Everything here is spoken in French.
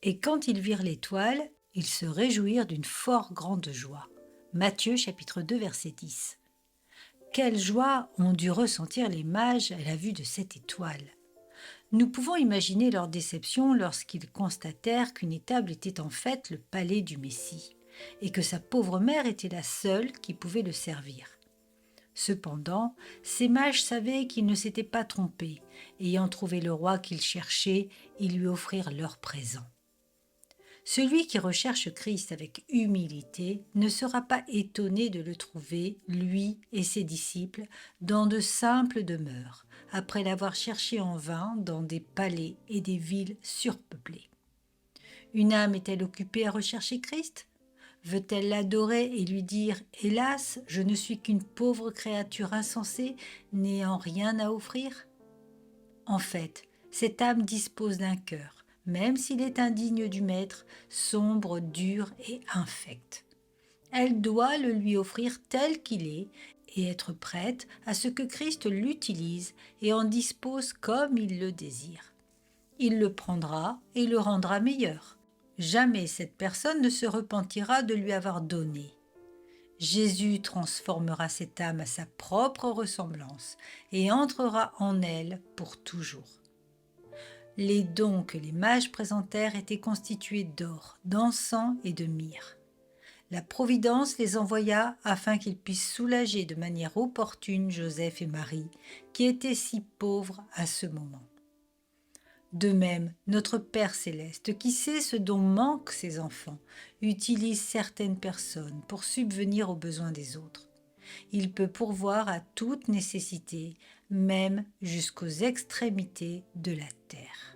Et quand ils virent l'étoile, ils se réjouirent d'une fort grande joie. Matthieu chapitre 2 verset 10. Quelle joie ont dû ressentir les mages à la vue de cette étoile. Nous pouvons imaginer leur déception lorsqu'ils constatèrent qu'une étable était en fait le palais du Messie, et que sa pauvre mère était la seule qui pouvait le servir. Cependant, ces mages savaient qu'ils ne s'étaient pas trompés. Ayant trouvé le roi qu'ils cherchaient, ils lui offrirent leur présent. Celui qui recherche Christ avec humilité ne sera pas étonné de le trouver, lui et ses disciples, dans de simples demeures, après l'avoir cherché en vain dans des palais et des villes surpeuplées. Une âme est-elle occupée à rechercher Christ ? Veut-elle l'adorer et lui dire « Hélas, je ne suis qu'une pauvre créature insensée, n'ayant rien à offrir ?» En fait, cette âme dispose d'un cœur, même s'il est indigne du Maître, sombre, dur et infect. Elle doit le lui offrir tel qu'il est et être prête à ce que Christ l'utilise et en dispose comme il le désire. Il le prendra et le rendra meilleur. Jamais cette personne ne se repentira de lui avoir donné. Jésus transformera cette âme à sa propre ressemblance et entrera en elle pour toujours. Les dons que les mages présentèrent étaient constitués d'or, d'encens et de myrrhe. La Providence les envoya afin qu'ils puissent soulager de manière opportune Joseph et Marie, qui étaient si pauvres à ce moment. De même, notre Père céleste, qui sait ce dont manquent ses enfants, utilise certaines personnes pour subvenir aux besoins des autres. Il peut pourvoir à toute nécessité, même jusqu'aux extrémités de la terre.